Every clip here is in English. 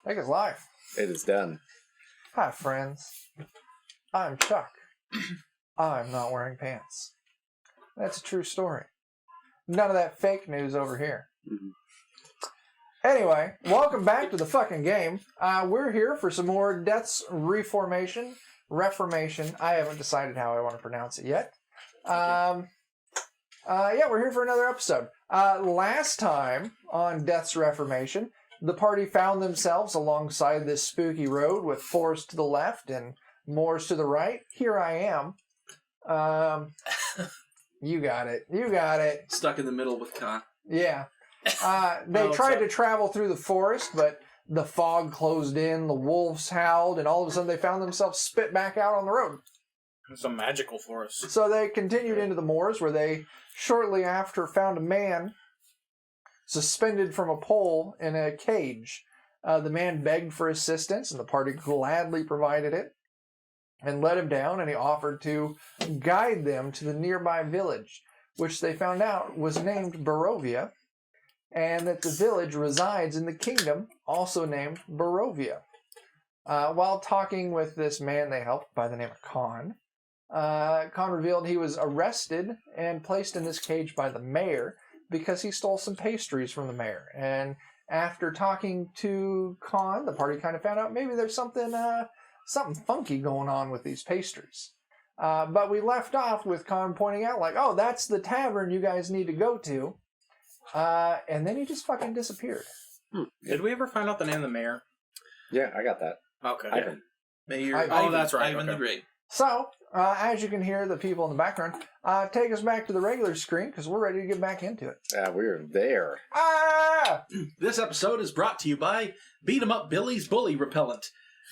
Take his life. It is done. Hi, friends. I'm Chuck. I'm not wearing pants. That's a true story. None of that fake news over here. Mhm. Anyway, welcome back to the fucking game. We're here for some more Death's Reformation. I haven't decided how I want to pronounce it yet. Yeah, we're here for another episode. Last time on Death's Reformation, the party found themselves alongside this spooky road with forest to the left and moors to the right. Here I am. You got it. Stuck in the middle with Khan. Yeah. They tried to travel through the forest, but the fog closed in, the wolves howled, and all of a sudden they found themselves spit back out on the road. It's a magical forest. So they continued into the moors, where they shortly after found a man suspended from a pole in a cage. The man begged for assistance, and the party gladly provided it and let him down, and he offered to guide them to the nearby village, which they found out was named Barovia, and that the village resides in the kingdom, also named Barovia. While talking with this man they helped by the name of Khan, Khan revealed he was arrested and placed in this cage by the mayor because he stole some pastries from the mayor. And after talking to Khan, the party kind of found out maybe there's something funky going on with these pastries. But we left off with Khan pointing out, like, oh, that's the tavern you guys need to go to. And then he just fucking disappeared. Did we ever find out the name of the mayor? Yeah, I got that. Okay. Ivan. Mayor. That's right. Ivan the Great. So, as you can hear the people in the background, take us back to the regular screen, because we're ready to get back into it. We're there. This episode is brought to you by Beat 'em Up Billy's Bully Repellent.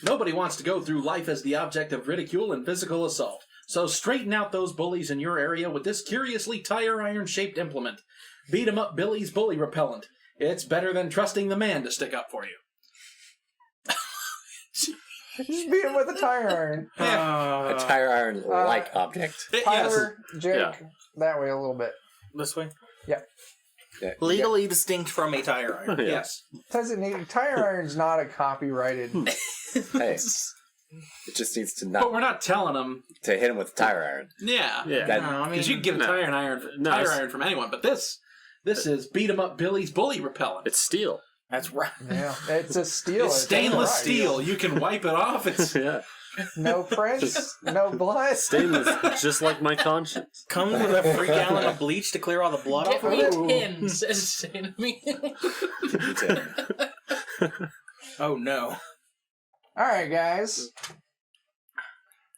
Nobody wants to go through life as the object of ridicule and physical assault. So straighten out those bullies in your area with this curiously tire iron-shaped implement. Beat 'em Up Billy's Bully Repellent. It's better than trusting the man to stick up for you. Just beat him with a tire iron. A tire iron-like object. Tyler, Jake, that way a little bit. This way? Yeah. Legally distinct from a tire iron. Yes. Doesn't need tire iron's not a copyrighted. Hey, it just needs to But we're not telling them to hit him with a tire iron. Yeah. That- No, I mean, Because you can get a tire iron from anyone, but this is Beat 'em Up Billy's Bully Repellent. It's steel. that's right. Yeah, it's a steel. It's stainless steel. You can wipe it off. It's Yeah. No prints, no blood. Stainless, just like my conscience. Comes with a free gallon of bleach to clear all the blood off Get of me it. a pin, says Santa me. Oh no. All right, guys.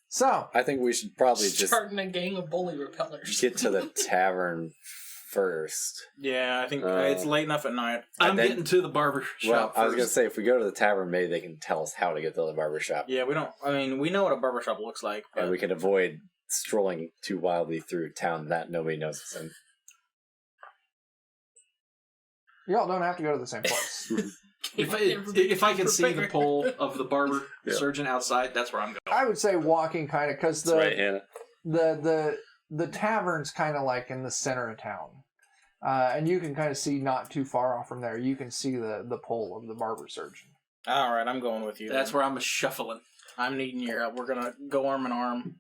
So, I think we should probably just Starting a gang of bully repellers. get to the tavern first. Yeah, I think it's late enough at night. I'm then- getting to the barber shop Well, I was going to first. say, if we go to the tavern, maybe they can tell us how to get to the barber shop. Yeah, we don't. I mean, we know what a barbershop looks like. But And we can avoid strolling too wildly through town that nobody knows us in. y'all don't have to go to the same place. If I can see the pole of the barber Yeah. surgeon outside, that's where I'm going. I would say walking kind of, because That's right, Hannah. the tavern's kind of like in the center of town. And you can kind of see not too far off from there. You can see the pole of the barber surgeon. all right, I'm going with you. That's where I'm shuffling. I'm needing your help. We're gonna go arm in arm.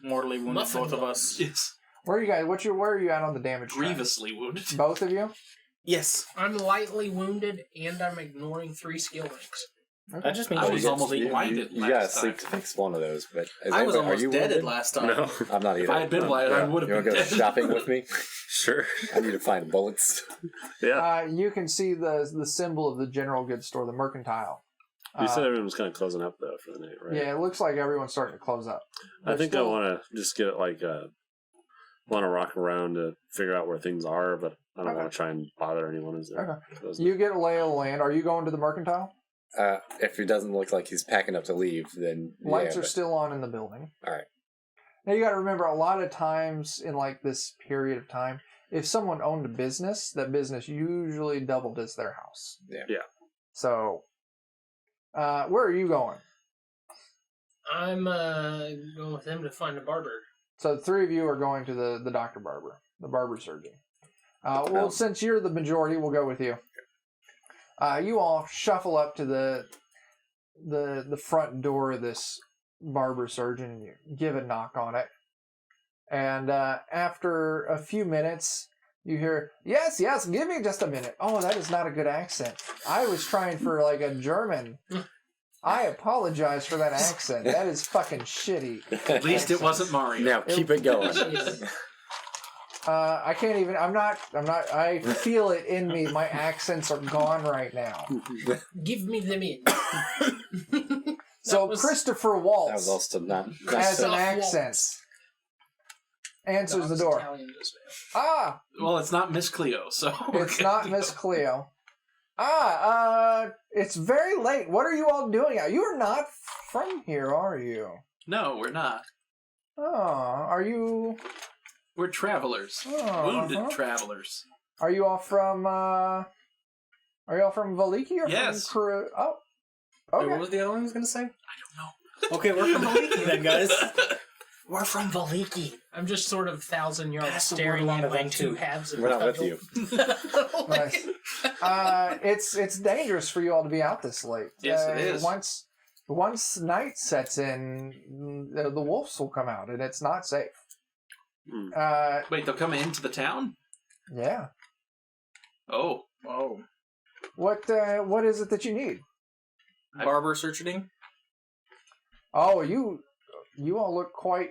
Mortally wounded, Muffin both of bun. us. It's Where are you guys? Where are you at on the damage track? grievously wounded. Both of you? Yes. I'm lightly wounded, and I'm ignoring 3 skill ranks. That just means I we was get- almost blinded You last gotta time. sleep to fix one of those. But I was are almost you deaded wounded? last time. No. I'm not either. If I had been blinded, I would have You want been to go dead. shopping with me? Sure. I need to find bullets. Yeah. You can see the symbol of the general goods store, the mercantile. You said everyone was kind of closing up, though, for the night, right? Yeah, it looks like everyone's starting to close up. I think I want to just get, want to rock around to figure out where things are, but I don't want to try and bother anyone as they're closing. You get a lay of the land. Are you going to the mercantile? If it doesn't look like he's packing up to leave, then Lights are still on in the building. All right. Now you got to remember, a lot of times in like this period of time, if someone owned a business, that business usually doubled as their house. Yeah. So, where are you going? I'm going with him to find a barber. So the 3 of you are going to the doctor barber, the barber surgeon. Well, since you're the majority, we'll go with you. You all shuffle up to the front door of this barber surgeon and you give a knock on it. And after a few minutes, you hear, yes, give me just a minute. Oh, that is not a good accent. I was trying for like a German. I apologize for that accent. That is fucking shitty. At least it wasn't Mario. Now keep it going. I can't even, I feel it in me. My accents are gone right now. Give me them in. So Christopher That was Waltz, also not. as an Waltz. accent, answers the door. Italian as well. Ah, Well, it's not Miss Cleo, so it's not Miss Cleo. It's very late. What are you all doing out? You are not from here, are you? No, we're not. Oh, are you? We're travelers. Oh, Wounded travelers. Are you all from? Are you all from Valiki or Yes. from Kuru? Oh, Wait, okay. what was the other one I was going to say? I don't know. Okay, we're from Valiki then, guys. We're from Valiki. I'm just sort of 1,000 yards Pass the staring word along at to my them, two too. halves of We're not the with you. Nice. It's dangerous for you all to be out this late. Yes, it is. Once night sets in, the wolves will come out, and it's not safe. Hmm. Wait, they'll come into the town? Yeah. Oh. Oh. What is it that you need? Barber searching? Oh, you all look quite.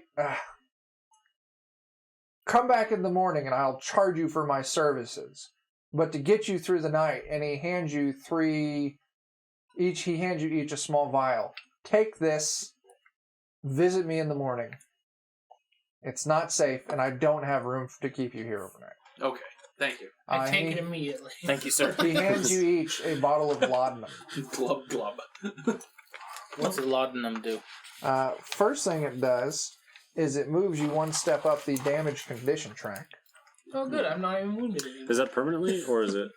Come back in the morning, and I'll charge you for my services. But to get you through the night, and he hands you each. He hands you each a small vial. Take this. Visit me in the morning. It's not safe, and I don't have room to keep you here overnight. Okay. Thank you. I take he, it immediately. Thank you, sir. He hands you each a bottle of laudanum. Glub glub. What's the laudanum do? First thing it does is it moves you one step up the damage condition track. Oh, good. I'm not even wounded anymore. Is that permanently, or is it?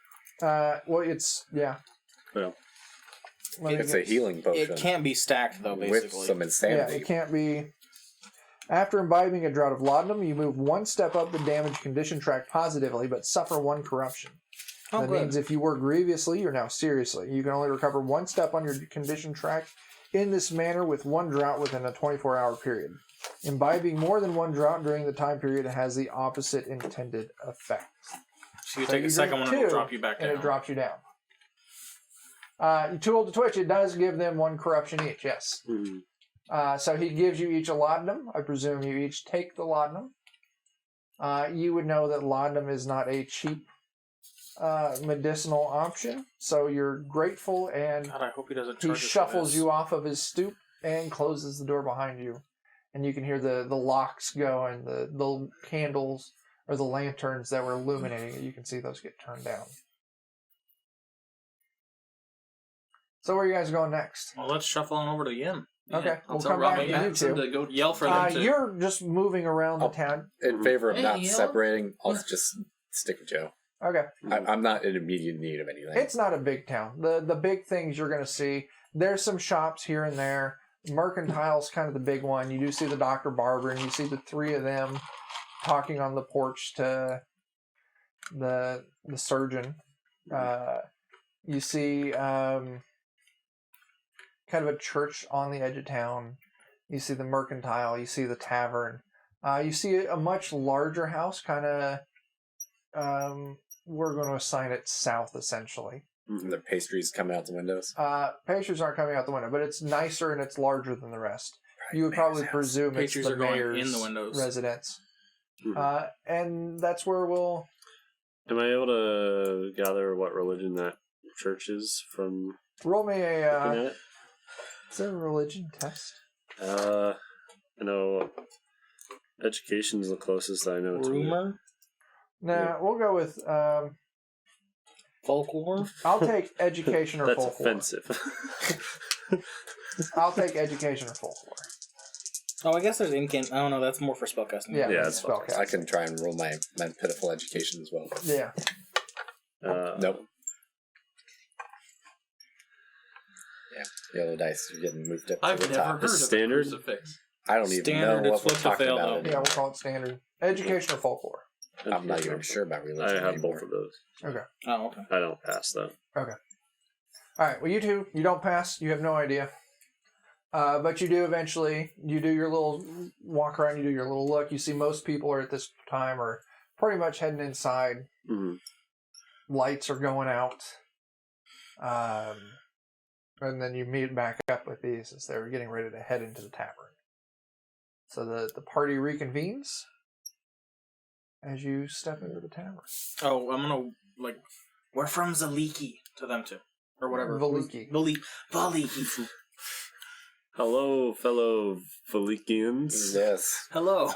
Well, it's yeah. Well, It's a healing potion. It can't be stacked, though, with basically. some Yeah, insanity. it can't be. After imbibing a draught of laudanum, you move one step up the damage condition track positively, but suffer one corruption. Oh, That good. means if you were grievously, you're now seriously. You can only recover one step on your condition track in this manner with one draught within a 24-hour period. Imbibing more than one draught during the time period has the opposite intended effect. So you So take you a second drink one and it'll two, drop you back And down. it drops you down. You're too old to twitch. It does give them one corruption each, yes. hmm. So he gives you each a laudanum. I presume you each take the laudanum. You would know that laudanum is not a cheap medicinal option, so you're grateful, and God, I hope he doesn't he charge us for shuffles this. you off of his stoop and closes the door behind you. And you can hear the locks go and the candles or the lanterns that were illuminating it. You can see those get turned down. So where are you guys going next? Well, let's shuffle on over to the inn. Okay, I'll we'll tell come Robbie back to you Pattinson two. to go Yell for them to... You're just moving around the Oh. town. In favor of Hey, not you know? separating, I'll just stick with Joe. Okay. I'm not in immediate need of anything. It's not a big town. The big things you're going to see, there's some shops here and there. Mercantile's kind of the big one. You do see the Dr. Barber, and you see the three of them talking on the porch to the surgeon. You see kind of a church on the edge of town. You see the Mercantile. You see the tavern. You see a much larger house, kind of... we're going to assign it south, essentially. And the pastries coming out the windows. Pastries aren't coming out the window, but it's nicer and it's larger than the rest. You would Mayor's probably house. presume it's Pastries the are going mayor's in the windows. residence. Mhm. And that's where we'll... Am I able to gather what religion that church is from Roll me looking a... at it? Is there a religion test? I know education's the closest I know to it. Rumor? Nah, we'll go with... Folklore? I'll take education or That's folklore. offensive. I'll take education or folklore. Oh, I guess there's incant. I don't know, that's more for spellcasting. Yeah, Yeah, that's it's spellcasting. I can try and roll my pitiful education as well. Yeah. Nope. Yeah, yellow dice are getting moved up to I've the never top. heard of a Standard? crucifix. I don't even Standard, know it's what we're flip to talking fail, about. though. Yeah, anymore. we'll call it standard. Education or folklore. I'm not even sure about religion I have anymore. both of those. Okay. Oh, okay. I don't pass though. All right. Well, you two, you don't pass. You have no idea. But you do eventually. You do your little walk around. You do your little look. You see most people are at this time are pretty much heading inside. Mm-hmm. Lights are going out. And then you meet back up with these as they're getting ready to head into the tavern. So the party reconvenes as you step into the tavern. Oh, I'm gonna we're from Zaliki to them too, or whatever. Valiki. Valiki. Hello, fellow Valikians. Yes. Hello,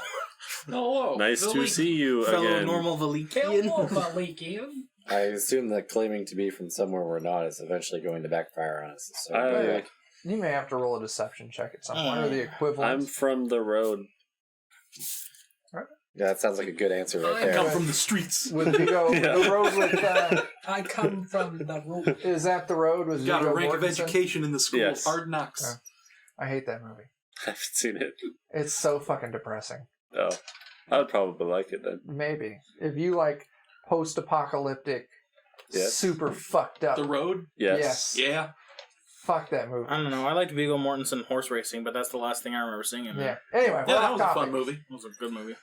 Hello. Nice to Billy. see you fellow again. normal Valikian. Hello, Malikian. I assume that claiming to be from somewhere we're not is eventually going to backfire on us. So You may have to roll a deception check at some point, or the equivalent. I'm from the road. yeah, that sounds like a good answer right I there. Come from the streets. With Vigo, the road with I come from the road. is that the road with Got Viggo a rank of Mortensen? education in the school. Yes. Hard knocks. Oh. I hate that movie. I haven't seen it. It's so fucking depressing. Oh, I would probably like it then. Maybe if you like post-apocalyptic, Yes. super fucked up. The road? Yes. Yeah. Fuck that movie. I don't know. I liked Viggo Mortensen horse racing, but that's the last thing I remember seeing him. in. Yeah. Anyway, Yeah, we're that off was a topic. fun movie. It was a good movie.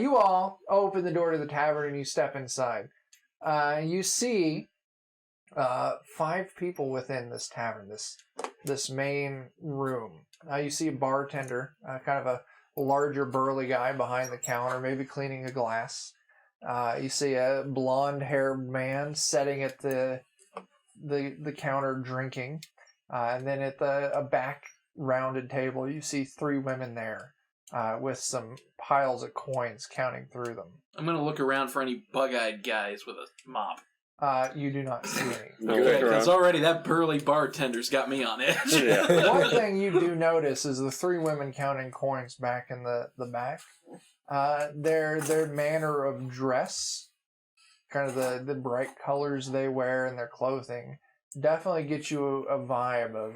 You all open the door to the tavern and you step inside. You see 5 people within this tavern, this main room. You see a bartender, kind of a larger, burly guy behind the counter, maybe cleaning a glass. You see a blonde-haired man sitting at the counter drinking, and then at a back rounded table, you see 3 women there. With some piles of coins counting through them. I'm going to look around for any bug-eyed guys with a mop. You do not see any. No, Good, look because around. already that burly bartender's got me on edge. Yeah. One thing you do notice is the 3 women counting coins back in the back. Their manner of dress, kind of the bright colors they wear in their clothing, definitely get you a vibe of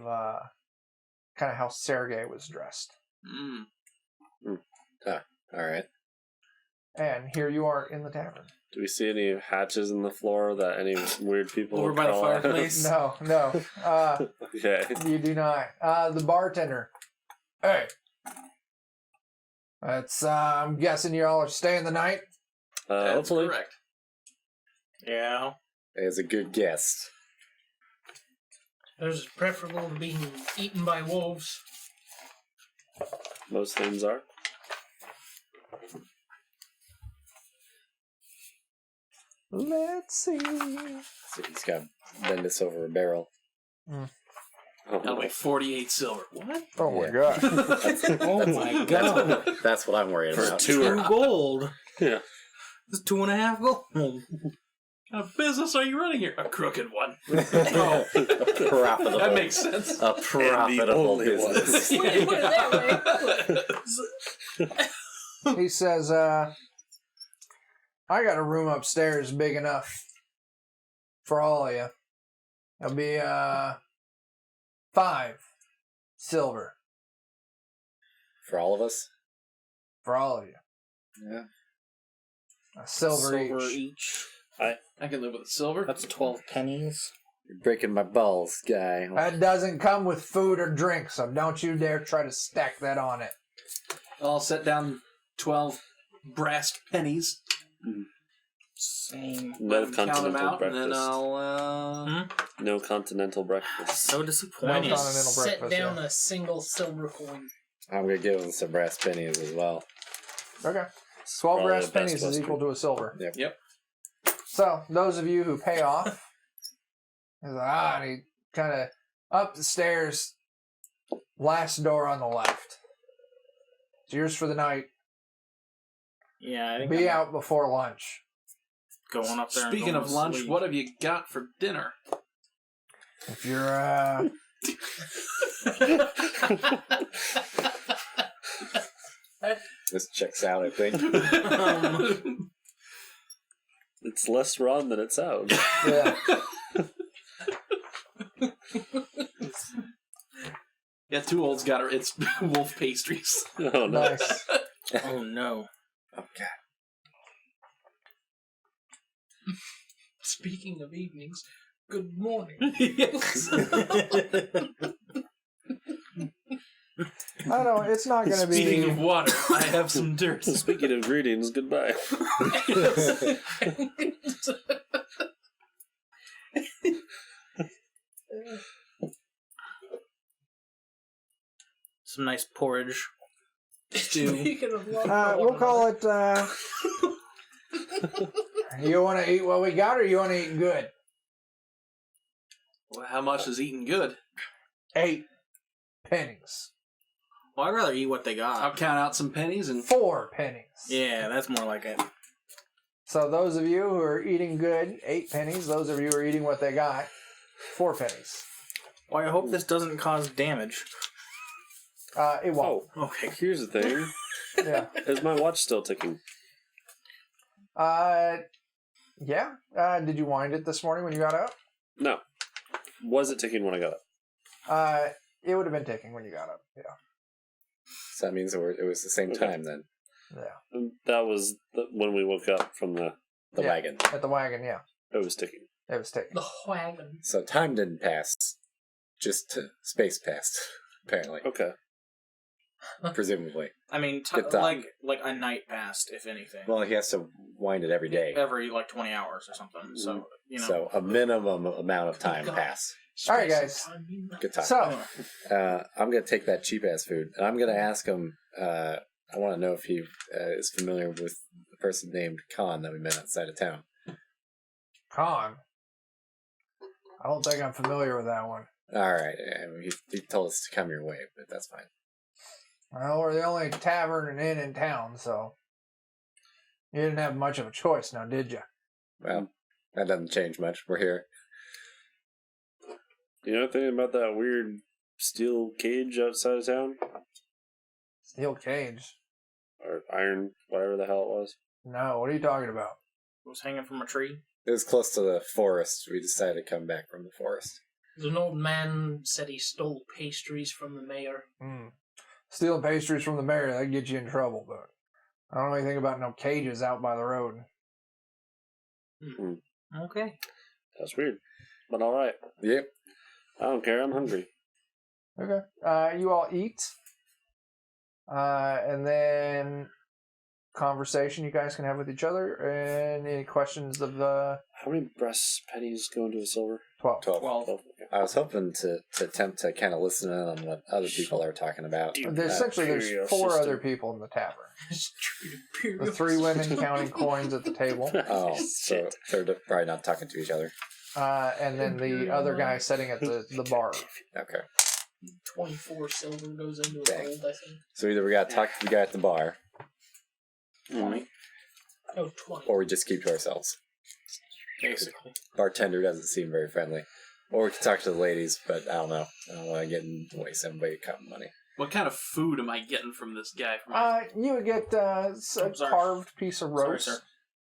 kind of how Sergei was dressed. Mm. All right. And here you are in the tavern. Do we see any hatches in the floor that any weird people Over would by the crawl out? fireplace? No. Okay. You do not. The bartender. Hey. I'm guessing y'all are staying the night? That's Hopefully. correct. Yeah. It's a good guess. There's preferable to being eaten by wolves. Most things are. Let's see. So he's got to bend this over a barrel. Oh, Got like 48 silver. What? Oh my Yeah. god. Oh my god. That's what I'm worried For about. 2 gold. Yeah. It's 2.5 gold. What kind of business are you running here? A crooked one. Oh, a profitable. That makes sense. A profitable only one. business. Put it that way. He says, I got a room upstairs big enough for all of you. It'll be 5 silver For all of us? for all of you. Yeah. A silver each. each. I can live with a silver. That's 12 pennies. You're breaking my balls, guy. That doesn't come with food or drink, so don't you dare try to stack that on it. I'll set down 12 brass pennies. Same. No Let 'em count them continental out, and then breakfast. I'll... No continental breakfast. So No disappointed. continental Set breakfast. down Yeah. a single silver coin. I'm going to give him some brass pennies as well. Okay. 12 Probably brass the best pennies is Western. equal to a silver. Yep. So, those of you who pay off, and he kind of up the stairs, last door on the left. It's yours for the night. Yeah, I think Be I'm out before lunch. going up there. Speaking and of going to lunch, sleep. what have you got for dinner? If you're, This checks out, I think. It's less rum than it sounds. yeah. Yeah, 2 olds got her. It's wolf pastries. Oh no. Nice. Oh no. Okay. Speaking of evenings, Good morning. I don't know. It's not going to be. Speaking of water, I have some dirt. Speaking of greetings, goodbye. Some nice porridge. Stew. Speaking of love, We'll call it. You want to eat what we got, or you want to eat good? Well, how much is eating good? 8 pennies. Well, I'd rather eat what they got. I'll count out some pennies and 4 pennies. Yeah, that's more like it. So those of you who are eating good, 8 pennies. Those of you who are eating what they got, 4 pennies. Well, I hope this doesn't cause damage. It won't. Oh, Okay. here's the thing. Yeah. Is my watch still ticking? Yeah. Did you wind it this morning when you got up? No. Was it ticking when I got up? It would have been ticking when you got up. Yeah. So that means it was the same time then. Yeah. And that was when we woke up from the... The Yeah. wagon. At the wagon, yeah. It was ticking. It was ticking. the wagon. So time didn't pass. Just space passed, apparently. Okay. Presumably. I mean, Good thought. like a night passed, if anything. Well, he has to wind it every day. Every 20 hours or something. So, So a minimum amount of time passed. All right, guys. Good time. So, I'm going to take that cheap ass food, and I'm going to ask him. I want to know if he is familiar with the person named Khan that we met outside of town. Khan. I don't think I'm familiar with that one. All right, he told us to come your way, but that's fine. Well, we're the only tavern and inn in town, so you didn't have much of a choice now, did you? Well, that doesn't change much. We're here. You know anything about that weird steel cage outside of town? Steel cage. Or iron, whatever the hell it was? No, what are you talking about? It was hanging from a tree. It was close to the forest. We decided to come back from the forest. An old man said he stole pastries from the mayor. Stealing pastries from the mayor, that'd get you in trouble, but I don't know anything about no cages out by the road. Okay. That's weird. But alright. Yep. I don't care, I'm hungry. Okay. You all eat. And then conversation you guys can have with each other. And any questions of the How many brass pennies go into a silver? 12? 12. 12. Okay. I was hoping to attempt to kind of listen in on what other people are talking about. There's 4 other people in the tavern. The 3 women counting coins at the table. Oh, so they're probably not talking to each other. And then the other guy sitting at the bar. Okay. 24 silver goes into a Dang. gold, I think. So either we got to talk to the guy at the bar, 20. Oh, 20. or we just keep to ourselves. Basically. Bartender doesn't seem very friendly. Or we can talk to the ladies, but I don't know. I don't want to get in the way somebody cutting money. what kind of food am I getting from this guy? You would get a sorry. carved piece of Sorry, roast. sir.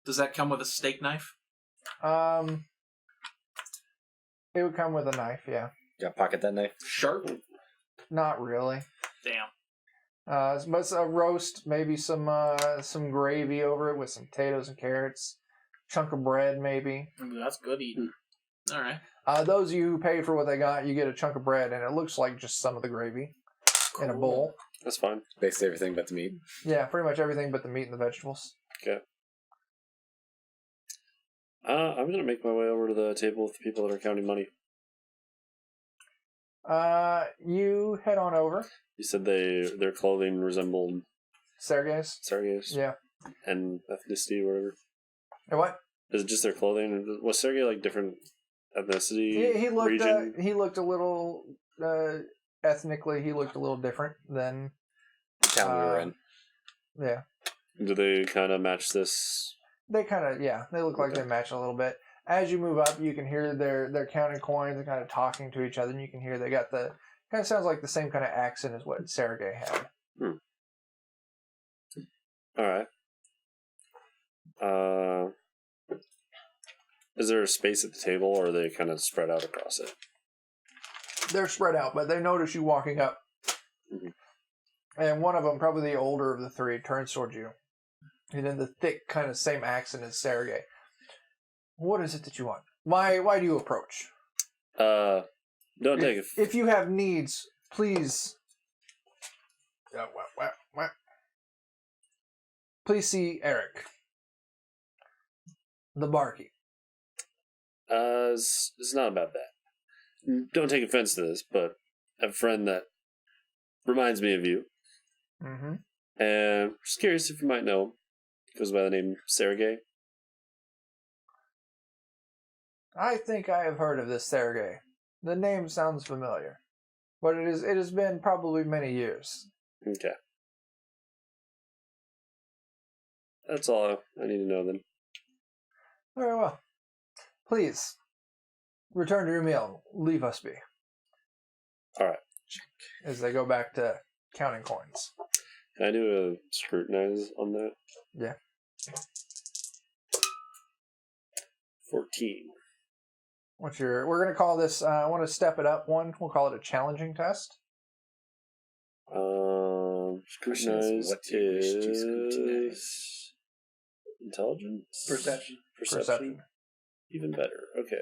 Does that come with a steak knife? It would come with a knife, yeah. Got pocket that knife? Sharp? Not really. Damn. But it's a roast, maybe some gravy over it with some potatoes and carrots, chunk of bread maybe. Ooh, that's good eating. All right. Those of you who pay for what they got, you get a chunk of bread, and it looks like just some of the gravy in a bowl. That's fine. Basically everything but the meat. Yeah, pretty much everything but the meat and the vegetables. Okay. I'm going to make my way over to the table with the people that are counting money. You head on over. You said their clothing resembled Sergei's? Sergei's? Yeah. And ethnicity, or whatever. And what? Is it just their clothing? Was Sergei like different ethnicity? He looked. region? He looked a little. Ethnically, he looked a little different than. The town we were in. Yeah, Do they kind of match this? they kind of. Yeah, they look like Okay. they match a little bit. As you move up, you can hear they're counting coins and kind of talking to each other, and you can hear they got the kind of sounds like the same kind of accent as what Sergei had. All right. Is there a space at the table, or are they kind of spread out across it? They're spread out, but they notice you walking up. Mhm. And one of them, probably the older of the 3, turns towards you. And in the thick, kind of same accent as Sergei. What is it that you want? Why do you approach? Don't take it. If you have needs, please. Please see Eric, the barkeep. It's not about that. Don't take offense to this, but I have a friend that reminds me of you. Mm-hmm. And just curious if you might know him. Goes by the name Sergey. I think I have heard of this Sergey. The name sounds familiar, but it has been probably many years. Okay. That's all I need to know then. Very well. Please return to your meal. Leave us be. All right. As they go back to counting coins. Can I do a scrutinize on that? Yeah. 14. We're going to call this, I want to step it up one. We'll call it a challenging test. Scrutinize What do you wish to is scrutinize? intelligence? Perception. Even better. Okay.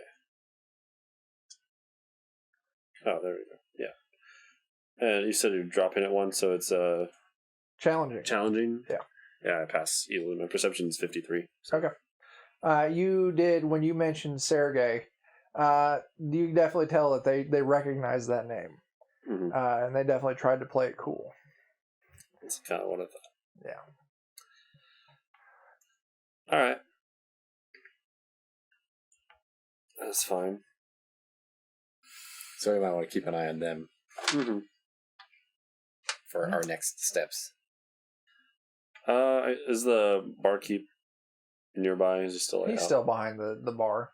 Oh, there we go. Yeah. And you said you're dropping it one, so it's Challenging. challenging? Yeah. Yeah, I pass easily. My perception is 53. Okay. You did, when you mentioned Sergey, you definitely tell that they recognize that name. Mm-hmm. And they definitely tried to play it cool. That's kind of what I thought. Yeah. All right. That's fine. So we might want to keep an eye on them Mm-hmm. for our next steps. Is the barkeep nearby? Is he still He's out? still behind the bar.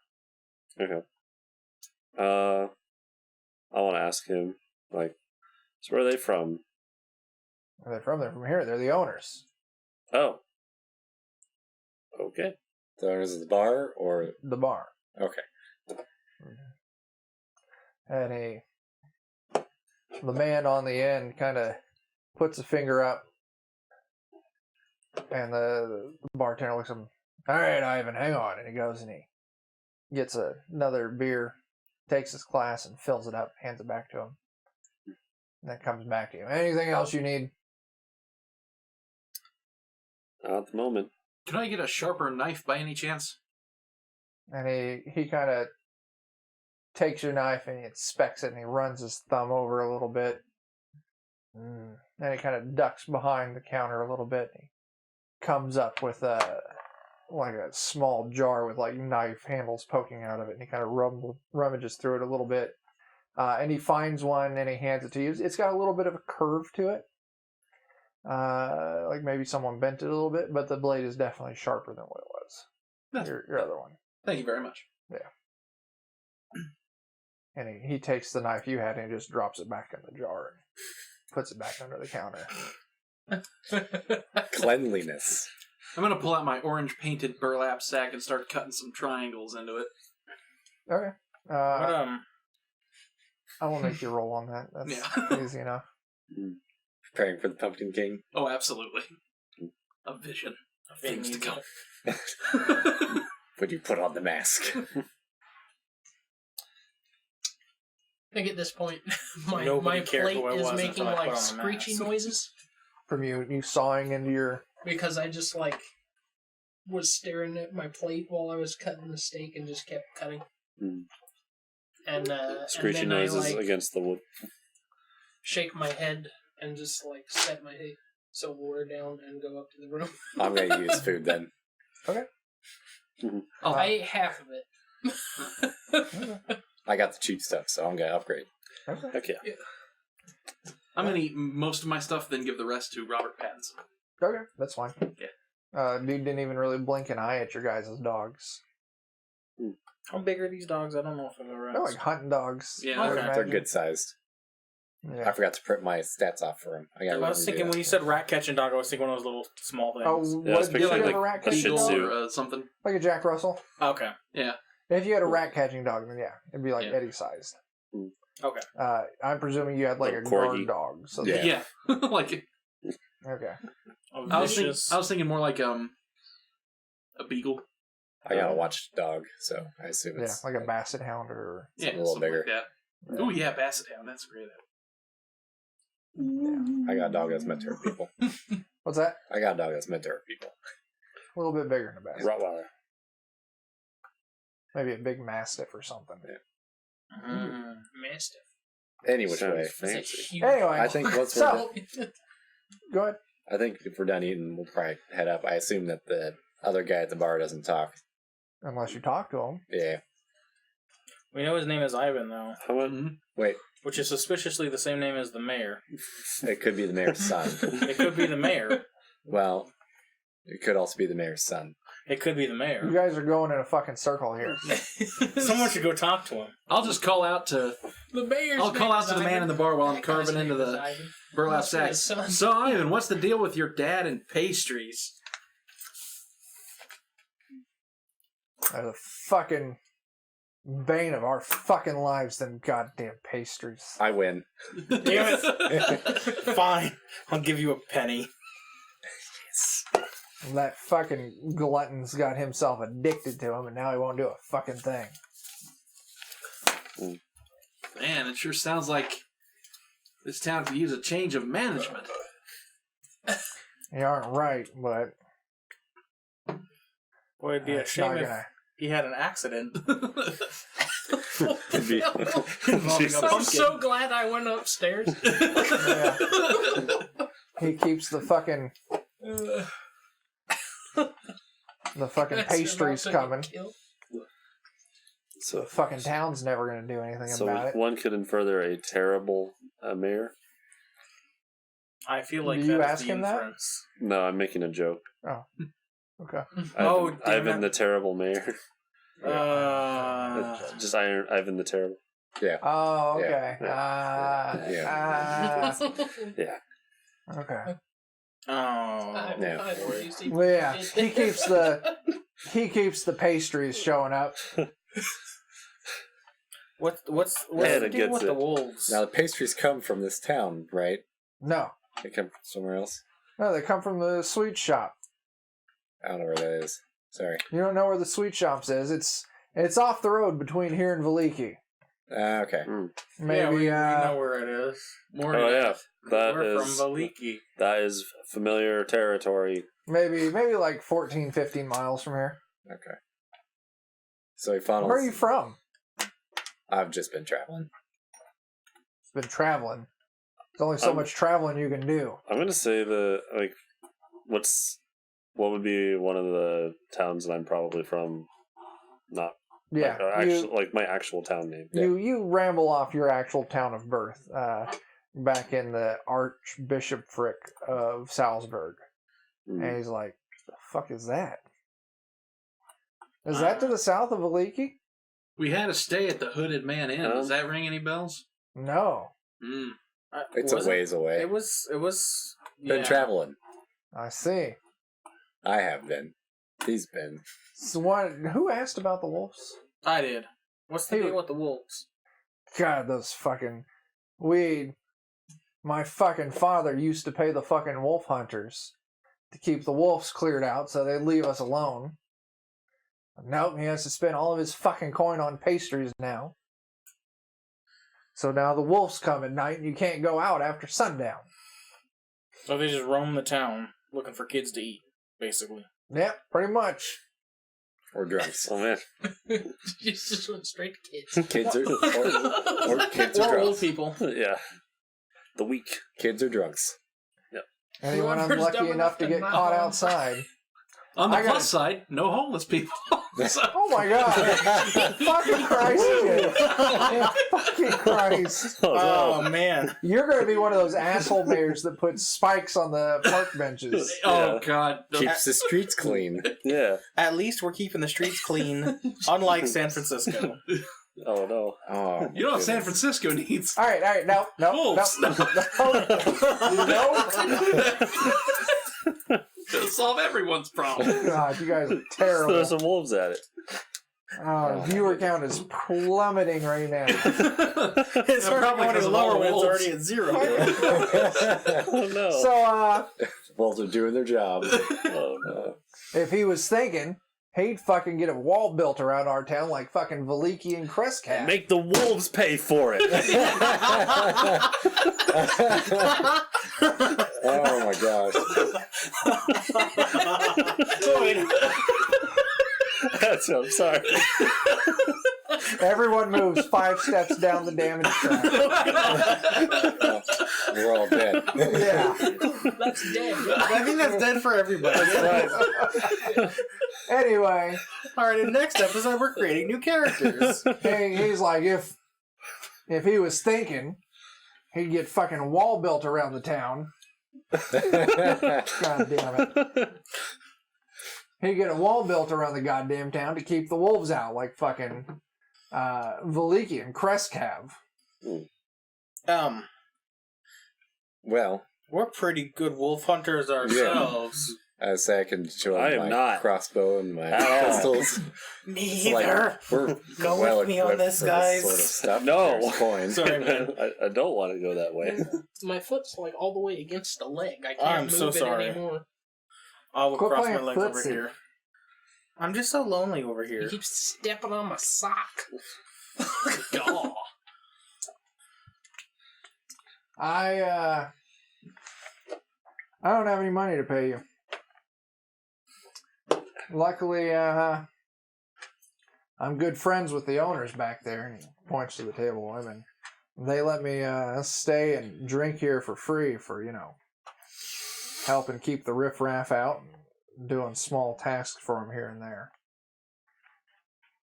Okay. I want to ask him, like, so where are they from? Where they're from? They're from here. They're the owners. Oh. Okay. The owners of the bar, or The bar. okay, And the man on the end kind of puts a finger up, and the bartender looks at him. All right, Ivan, hang on. And he goes and he gets another beer, takes his glass and fills it up, hands it back to him. And then comes back to you. Anything else you need? Not at the moment. Can I get a sharper knife by any chance? And he kind of takes your knife and he inspects it and he runs his thumb over a little bit. Then he kind of ducks behind the counter a little bit. And he comes up with a small jar with like knife handles poking out of it, and he kind of rummages through it a little bit. And he finds one and he hands it to you. It's got a little bit of a curve to it. Like maybe someone bent it a little bit, but the blade is definitely sharper than what it was. Your other one. Thank you very much. Yeah. And he takes the knife you had and he just drops it back in the jar and puts it back under the counter. cleanliness. I'm going to pull out my orange painted burlap sack and start cutting some triangles into it. Okay. What, I will make you roll on that. That's easy enough. Preparing for the Pumpkin King. Oh, absolutely. A vision of things to come. When you put on the mask. I think at this point, my Nobody cared plate who I is was making until I put like on the screechy mask. noises From you sawing into your... because I just like was staring at my plate while I was cutting the steak and just kept cutting. Mm. And Screeching and then noises I like against the wood. shake my head and just like set my silverware down and go up to the room. I'm going to use food then. Oh, I ate half of it. I got the cheap stuff, so I'm going to upgrade. Okay. Heck yeah. I'm going to eat most of my stuff, then give the rest to Robert Pattinson. Okay, that's fine. Yeah. Dude didn't even really blink an eye at your guys' dogs. How big are these dogs? I don't know if I've ever They're asked. like hunting dogs. Yeah. I would Okay. They're imagine. good sized. Yeah. I forgot to print my stats off for them. I was thinking when you said rat catching dog, I was thinking one of those little small things. Oh, Yeah, I was what, did you picturing, have a like, rat a catching Shih dog? Tzu. Or something. Like a Jack Russell? Okay. Yeah. If you had a rat catching dog, then yeah, it'd be like Yeah. Eddie sized. Okay. I'm presuming you had like a Little guard corgi. dog. So Yeah. Yeah. Like, Okay. I was Vicious. thinking more like a beagle. I got a watched dog, so I assume Yeah, it's like a basset hound or Yeah, a little something bigger. Like that. Oh yeah, Basset Hound. That's great. I got a dog that's meant to hurt people. what's that? I got a dog that's meant to hurt people. A little bit bigger than a basset. Rottweiler. Maybe a big mastiff or something. Mastiff. Any which Sounds way. It's a fancy. huge Anyway, I think once we're So- done, go ahead. I think if we're done eating, we'll probably head up. I assume that the other guy at the bar doesn't talk. Unless you talk to him. Yeah. We know his name is Ivan, though, How about Wait, which is suspiciously the same name as the mayor. it could be the mayor's son. It could be the mayor. Well, it could also be the mayor's son. It could be the You mayor. guys are going in a fucking circle here. Someone should go talk to him. I'll just call out to The mayor's I'll call name out is to the man Ivan. in the bar while I'm That guy's carving into name is the Ivan. burlap That's sack. his son. So Ivan, what's the deal with your dad and pastries? The fucking bane of our fucking lives, them goddamn pastries. I win. Damn it. Fine. I'll give you a penny. That fucking glutton's got himself addicted to him, and now he won't do a fucking thing. Man, it sure sounds like this town could use a change of management. You aren't right, but Boy, it'd be a it's shame not if gonna. he had an accident. It'd be- Involving a I'm pumpkin. so glad I went upstairs. Yeah. He keeps the fucking That's pastries about to coming. get killed. So, The fucking town's never gonna do anything about it. one could infer they're a terrible mayor. I feel like Do you that is ask the him that? inference. No, I'm making a joke. Okay. Oh, Ivan, damn Ivan it. the terrible mayor. Uh, Just Ivan the terrible. Oh, Yeah. okay. Yeah. Okay. oh. Yeah. Well, yeah, he keeps the pastries showing up. What's Hannah the deal gets with the it. wolves? Now, the pastries come from this town, right? No, They come from somewhere else? no, they come from the sweet shop. I don't know where that is. Sorry. You don't know where the sweet shops is. It's off the road between here and Veliki. Okay. Maybe yeah, we know where it is. Oh yeah, We're from Valiki. that is familiar territory. maybe like 14, 15 miles from here. Okay. So he funnels. Where are you from? I've just been traveling. Been traveling. There's only so much traveling you can do. I'm gonna say what would be one of the towns that I'm probably from? Not Yeah, like my actual town name. you ramble off your actual town of birth, back in the Archbishopric of Salzburg, and he's like, "The fuck is that? Is that to the south of Veliki? We had a stay at the Hooded Man Inn. Does that ring any bells? No, Mm. It's a ways away. It was. Been traveling. I see. I have been. He's been. So who asked about the wolves? I did. What's the Hey, deal with the wolves? God, those fucking my fucking father used to pay the fucking wolf hunters to keep the wolves cleared out so they'd leave us alone. Nope, he has to spend all of his fucking coin on pastries now. So now the wolves come at night and you can't go out after sundown. So they just roam the town looking for kids to eat, basically. Yep, pretty much. Or drunks. Oh man, You just went straight to kids. Kids are. Or kids Or are old drunks. people. yeah. The weak. Kids are drunks. Anyone Whoever's unlucky dumb enough enough to to get not caught harm. outside. On the I gotta- plus side, no homeless people. So- Oh my god! Fucking Christ, dude. Fucking Christ. Oh, man. You're going to be one of those asshole mayors that puts spikes on the park benches. Oh God! Keeps the streets clean. Yeah. At least we're keeping the streets clean, unlike San Francisco. Oh no. Oh, You know what San goodness. Francisco needs? All right, no. Wolves. No. It'll solve everyone's problem. God, you guys are Throw terrible. some wolves at it. Viewer count is plummeting right now. It's Probably already going because to of all lower the when it's wolves. already at 0. Oh no. So, Wolves are doing their job. Oh no. if he was thinking, he'd fucking get a wall built around our town like fucking Veliki and Kreskav. Make the wolves pay for it. Oh my gosh. I'm sorry. Everyone moves 5 steps down the damage track. We're all dead. Yeah. That's dead. I think that's dead for everybody. Anyway, Alright, in the next episode, we're creating new characters. he's like, if he was thinking, he'd get fucking a wall built around the town. God damn it. He'd get a wall built around the goddamn town to keep the wolves out, like fucking Veliki and Kreskav. Well, We're pretty good wolf hunters ourselves. I say I can show I up am my not. crossbow and my At all. pistols. Neither. We're Go well with me on equipped this, for guys. sort of stuff. No. There's coins. Sorry, man. I don't want to go that way. My foot's like all the way against the leg. I can't I'm move so it sorry. anymore. I'll Quit cross my playing legs over footsie. here. I'm just so lonely over He here. keeps stepping on my sock. God. I don't have any money to pay you. Luckily, I'm good friends with the owners back there. And he points to the table of women. They let me stay and drink here for free for, helping keep the riffraff out and doing small tasks for them here and there.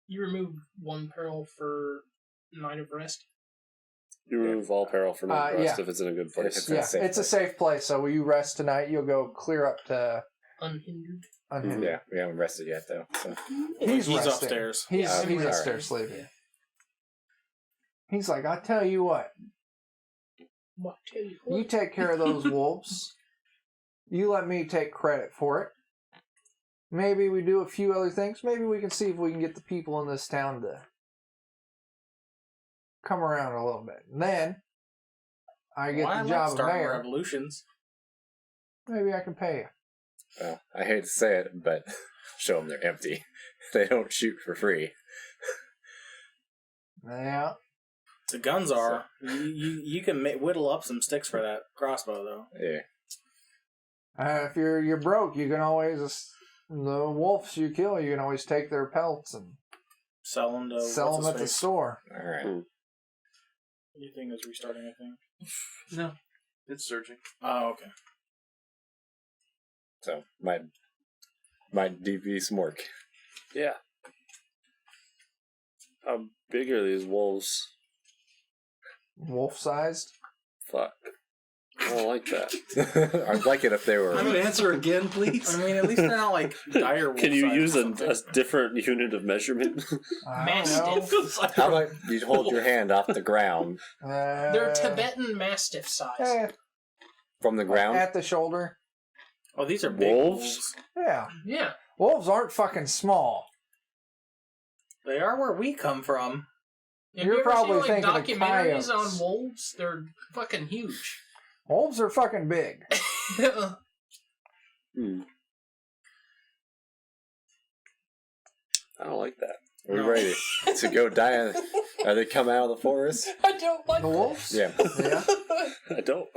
You remove 1 pearl for Night of Rest. You remove all peril from the rest yeah. if it's in a good place. It's Yeah, safe it's a safe place. So when you rest tonight, you'll go clear up to Unhindered. unhindered. Yeah, we haven't rested yet though. So. He's resting. upstairs. He's Yeah, he's all upstairs sleeping. He's like, I tell you what, What tell you you what? take care of those wolves. You let me take credit for it. Maybe we do a few other things. Maybe we can see if we can get the people in this town to come around a little bit. And then I get the job of starting mayor. revolutions. Maybe I can pay you. Well, I hate to say it, but show them they're empty. They don't shoot for free. Yeah. The guns are. You can whittle up some sticks for that crossbow, though. Yeah. If you're broke, you can always the wolves you kill. You can always take their pelts and Sell them to sell them at the store. All right. Anything is restarting, I think. No. It's searching. Oh, okay. So might DP some work. Yeah. How big are these wolves? Wolf-sized. Fuck. I don't like that. I'd like it if they were. I'm going to answer again, please. I mean, at least they're not like dire wolf Can you size use or a something. different unit of measurement? I don't know. Mastiff. How about you hold your hand off the ground They're Tibetan Mastiff size. from the ground? At the shoulder. Oh, these are big Wolves? wolves. Yeah. Yeah. Wolves aren't fucking small. They are where we come from. Have You're you ever probably seen, like, thinking of documentaries coyotes. on wolves? They're fucking huge. Wolves are fucking big. Hmm. I don't like that. Are we ready to go die? Are they come out of the forest? I don't like The wolves? Yeah. Yeah. I don't.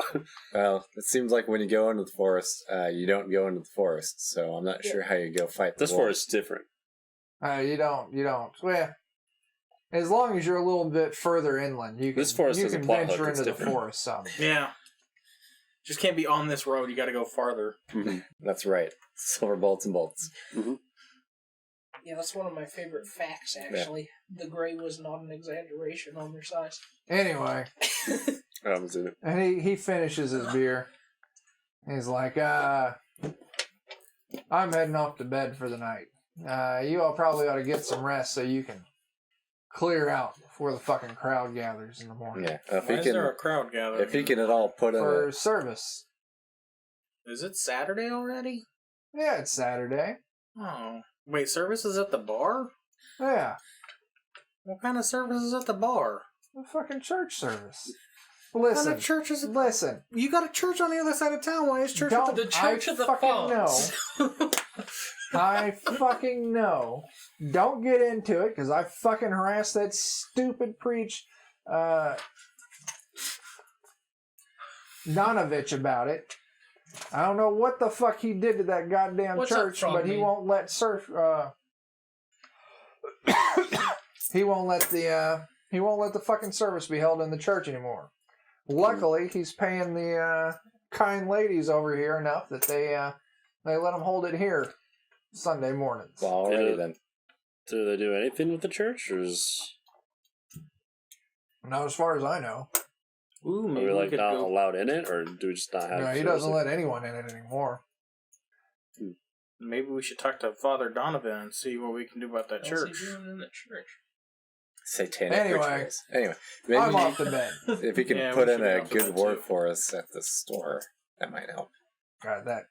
Well, it seems like when you go into the forest, you don't go into the forest. So I'm not sure how you go fight the This wolves. forest's different. You don't. Well, as long as you're a little bit further inland, you can, This forest you has a can plot venture hook that's into the different. forest some. Yeah. Just can't be on this road. You got to go farther. That's right. Silver bolts and bolts. Yeah, that's one of my favorite facts, actually. The gray was not an exaggeration on their size. Anyway, I haven't seen it. and he finishes his beer. He's like, I'm heading off to bed for the night. You all probably ought to get some rest so you can clear out before the fucking crowd gathers in the morning. Yeah. If Why he is there a can, crowd gathering? if he can at all put in For a, service. Is it Saturday already? Yeah, it's Saturday. Oh. Wait, service is at the bar? Yeah, What kind of service is at the bar? a fucking church service. What kind Listen, of church is it? listen. You got a church on the other side of town. Why is church at Don't The Church I of the fucking Fonts. I fucking know. Don't get into it, because I fucking harassed that stupid preach Donovich about it. I don't know what the fuck he did to that goddamn What's up, church, but he Frogman? won't let he won't let the fucking service be held in the church anymore. Luckily, he's paying the kind ladies over here enough that they let him hold it here Sunday mornings. Well, alrighty then. Do they do anything with the church, or Not as far as I know. Ooh, are maybe we we like could not go. allowed in it, or do we just not have? No, he service? doesn't let anyone in it anymore. Maybe we should talk to Father Donovan and see what we can do about that What's church. he doing in the church? Satanic Anyway. rituals. Anyway, I'm maybe off the bed. if you can Yeah, put we in should be a off the good bed, word too. for us at the store, that might help. God, that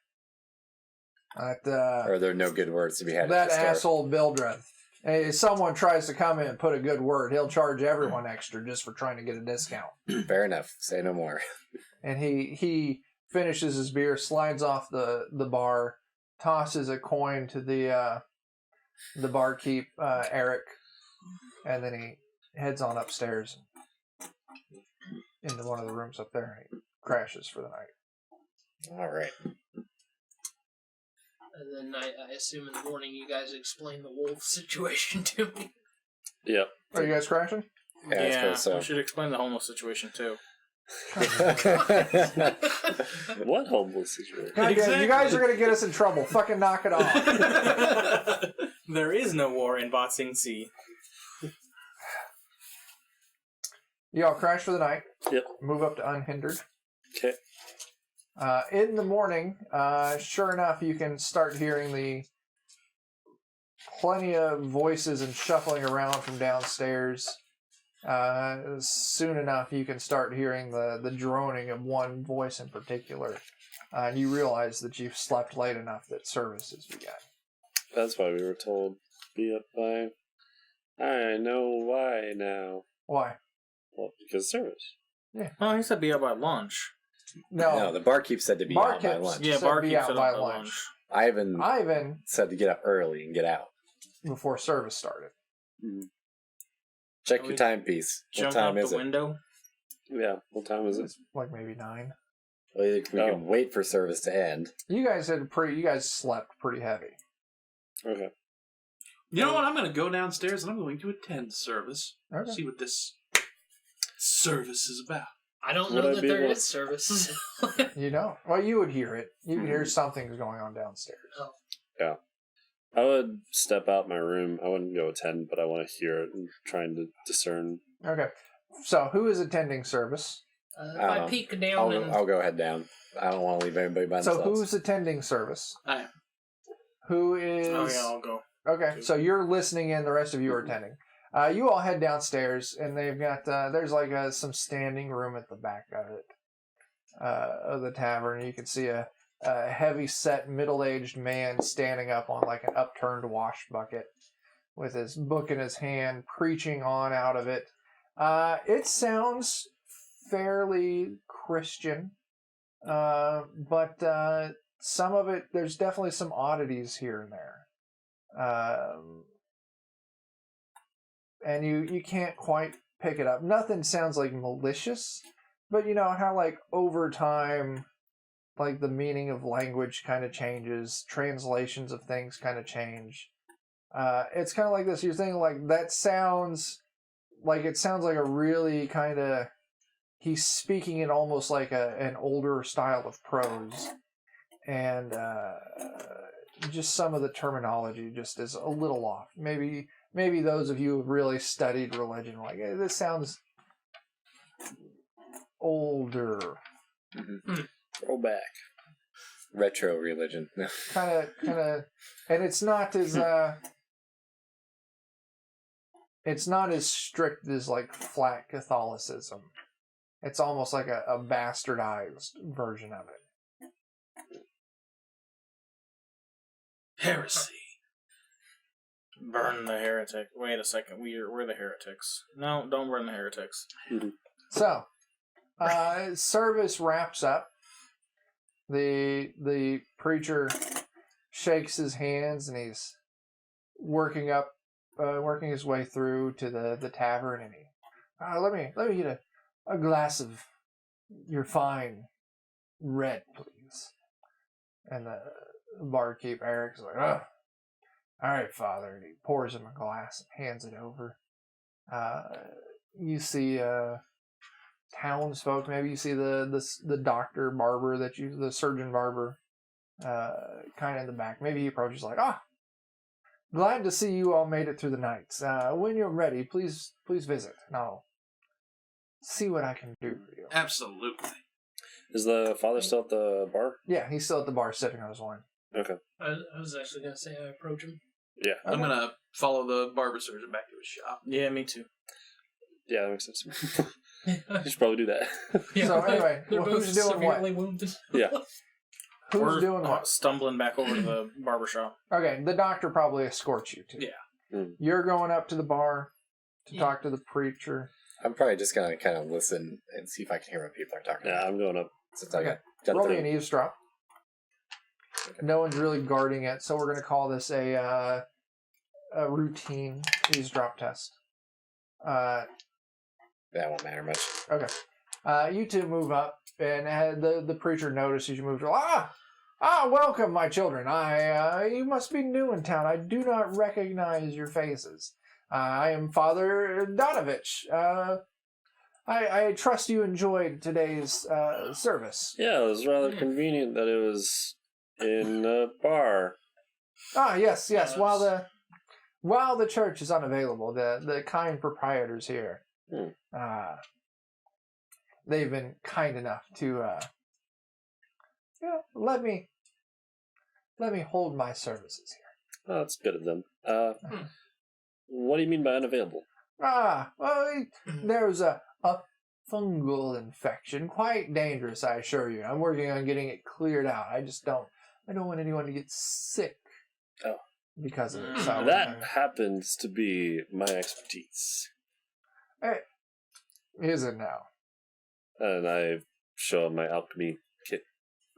Or are there no good words to be had that at the store? asshole Bildred. Hey, if someone tries to come in and put a good word, he'll charge everyone extra just for trying to get a discount. Fair enough. Say no more. And he finishes his beer, slides off the bar, tosses a coin to the barkeep, Eric, and then he heads on upstairs into one of the rooms up there, and he crashes for the night. All right. And then I assume in the morning you guys explain the wolf situation to me. Yep. Are you guys crashing? Yeah, I suppose so. we should explain the homeless situation too. What homeless situation? God damn, Exactly. you guys are going to get us in trouble. Fucking knock it off. There is no war in Botsing Sea. Y'all crash for the night. Yep. Move up to unhindered. Okay. In the morning, sure enough, you can start hearing the plenty of voices and shuffling around from downstairs. Soon enough, you can start hearing the droning of one voice in particular. And you realize that you've slept late enough that service has begun. That's why we were told be up by. I know why now. Why? Well, because service. Oh, he said be out by lunch. No, the barkeep said to be out by Barkeep lunch. Yeah, said barkeep be out said by out by lunch. lunch. Ivan Said to get up early and get out. before service started. Check Are your we timepiece. What Jump time out is the it? window. Yeah. What time is it? It's like maybe 9. Well, we can wait for service to end. You guys slept pretty heavy. Okay. You know what? I'm going to go downstairs and I'm going to attend service. Okay. See what this service is about. I don't Would know I that be there able- is service. You don't. Well, you would hear it. You would hear something's going on downstairs. I would step out my room. I wouldn't go attend, but I want to hear it and trying to discern. Okay. So, who is attending service? If I peek down and I'll go head down. I don't want to leave anybody by So, themselves. who's attending service? I am. Who is? Oh yeah, I'll go. Okay. So you're listening in. The rest of you are attending. You all head downstairs, and they've got there's like some standing room at the back of it, of the tavern. You can see a heavy-set, middle-aged man standing up on like an upturned wash bucket, with his book in his hand, preaching on out of it. It sounds fairly Christian, but some of it, there's definitely some oddities here and there. And you can't quite pick it up. Nothing sounds like malicious, but you know how like over time, like the meaning of language kind of changes, translations of things kind of change. It's kind of like this. You're thinking like that sounds like it sounds like a really kind of he's speaking in almost like an older style of prose, and just some of the terminology just is a little off. Maybe those of you who have really studied religion are like, hey, this sounds older. Throwback. Retro religion. Kind of, and it's not as strict as like flat Catholicism. It's almost like a bastardized version of it. Heresy. Burn the heretic. Wait a second. We're the heretics. No, don't burn the heretics. So, service wraps up. The preacher shakes his hands, and he's working his way through to the tavern, and he, let me get a glass of your fine red, please. And the barkeep Eric's like, oh, all right, Father. And he pours him a glass and hands it over. You see townsfolk. Maybe you see the doctor barber the surgeon barber, kind of in the back. Maybe he approaches like, glad to see you all made it through the night. When you're ready, please visit, and I'll see what I can do for you. Absolutely. Is the father still at the bar? Yeah, he's still at the bar sipping on his wine. Okay. I was actually going to say I approach him. Yeah. I'm going to follow the barber surgeon back to his shop. Yeah, me too. Yeah, that makes sense. You should probably do that. Yeah, So anyway, they're both who's doing what? severely wounded. Yeah. Who's We're doing what? stumbling back over to the barbershop. Okay, the doctor probably escorts you too. Yeah. You're going up to the bar to Yeah. talk to the preacher. I'm probably just gonna kind of listen and see if I can hear what people are talking Yeah, about. I'm going up. Since I Okay. got Roll through. me an eavesdrop. No one's really guarding it, so we're going to call this a routine eavesdrop test. That won't matter much. Okay. You two move up, and the preacher notices you move. Welcome, my children. You must be new in town. I do not recognize your faces. I am Father Donovich. I trust you enjoyed today's service. Yeah, it was rather convenient that it was in a bar. Yes. Yes. While the church is unavailable, the kind proprietors here, they've been kind enough to, let me hold my services here. Oh, that's good of them. What do you mean by unavailable? There's a fungal infection, quite dangerous, I assure you. I'm working on getting it cleared out. I don't want anyone to get sick. Oh. Because of it. So, That happens to be my expertise. is it now? And I show him my alchemy kit.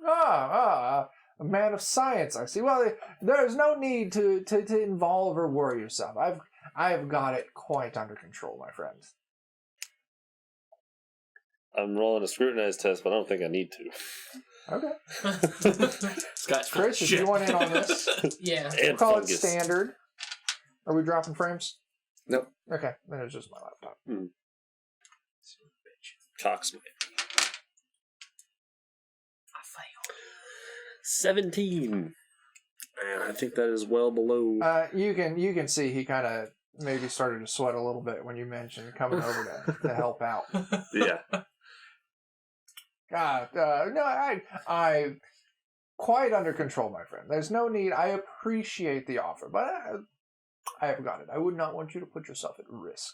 A man of science, I see. Well, there's no need to involve or worry yourself. I've got it quite under control, my friend. I'm rolling a scrutinized test, but I don't think I need to. Okay. Scott's Chris, if you want in on this, Yeah. we'll And call fungus. it standard. Are we dropping frames? Nope. Okay, then it's just my laptop. Cocksmith. 17. Man, I think that is well below. You can see he kind of maybe started to sweat a little bit when you mentioned coming over to help out. Yeah. No, I quite under control, my friend. There's no need. I appreciate the offer, but I have got it. I would not want you to put yourself at risk.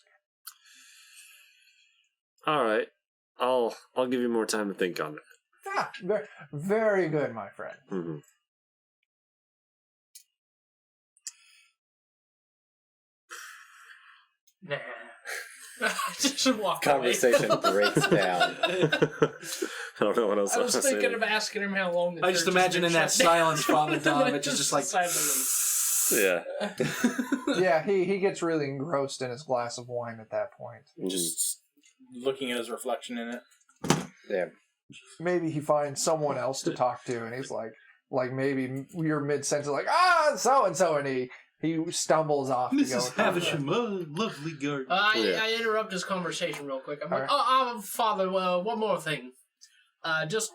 All right. I'll give you more time to think on it. Very, very good, my friend. Mm-hmm. Nah. Just walk Conversation breaks down. I don't know what else I was to say. thinking of asking him how long. The I just church has imagine been in that shut down. silence, Father Donovich is just like. Yeah. Yeah, he gets really engrossed in his glass of wine at that point. Just looking at his reflection in it. Yeah. Maybe he finds someone else to talk to, and he's like maybe you're mid-sentence, like, so and so, and he stumbles off. to go Mrs. talk to Havisham, her. lovely garden. I interrupt this conversation real quick. I'm like, Father, one more thing. Just,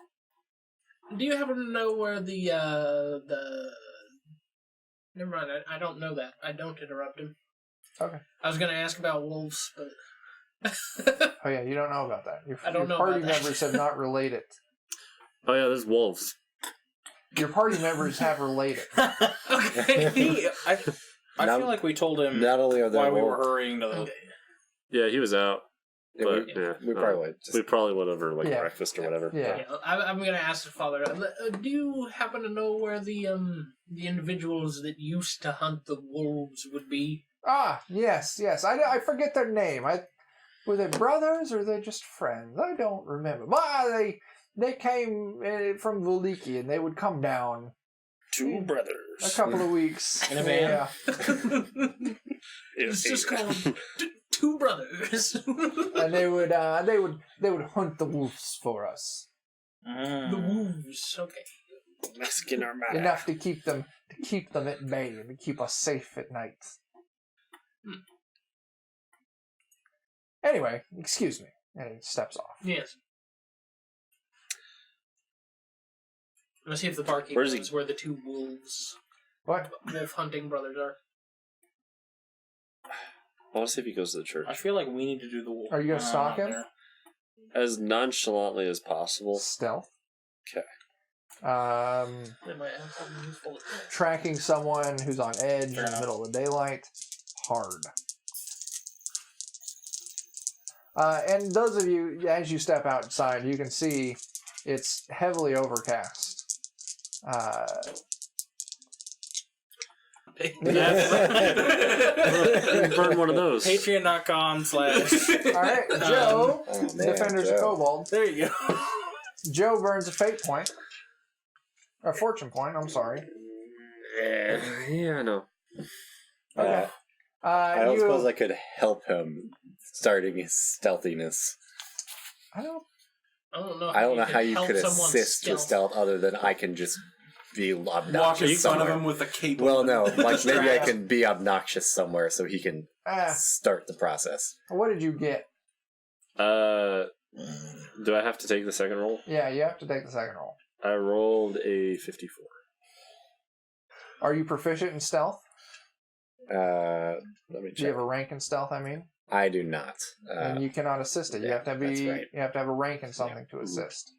do you happen to know where the never mind, I don't know that. I don't interrupt him. Okay. I was going to ask about wolves, but... Oh yeah, you don't know about that. I don't know party about that. members have not related. Oh yeah, there's wolves. Your party members have related. Okay. I feel like we told him Not only are there why we were wolves- hurrying to the... Yeah, he was out. Yeah, But we, yeah, we probably would. we probably would over like Yeah. breakfast or whatever. Yeah. Yeah, I'm going to ask the Father, do you happen to know where the individuals that used to hunt the wolves would be? Yes. I forget their name. Were they brothers or they just friends? I don't remember. But they came from Veliki, and they would come down Two brothers. A couple of weeks. In a van? Yeah. It's just called Two Brothers. And they would hunt the wolves for us. The wolves. Okay. Mexican Armada. Enough to keep them at bay and to keep us safe at night. Anyway, excuse me. And he steps off. Yes. Let's see if the barkeep Where's he? knows where the two wolves, What? wolf hunting brothers are. I want to see if he goes to the church. I feel like we need to do the wolf. Are you gonna stalk him? there. As nonchalantly as possible. Stealth. Okay. They might have something useful. Tracking someone who's on edge Fair in the enough. middle of the daylight. Hard. And those of you, as you step outside, you can see it's heavily overcast. Burn one of those. Patreon.com/ All right, Joe, Oh, man, Defenders of Joe. Kobold. There you go. Joe burns a fate point. Or fortune point, I'm sorry. Yeah, I know. Okay. I don't You, suppose I could help him starting his stealthiness. I don't. I don't know. I don't know how you help could someone assist with stealth other than I can just be Walk obnoxious in front of somewhere. him with a cape. Well, on. no, like maybe I Distract. can be obnoxious somewhere so he can start the process. What did you get? Do I have to take the second roll? Yeah, you have to take the second roll. I rolled a 54. Are you proficient in stealth? Let me Do you check. have a rank in stealth? I mean, I do not. and you cannot assist it. You yeah, have to that's be. right. You have to have a rank in something to assist.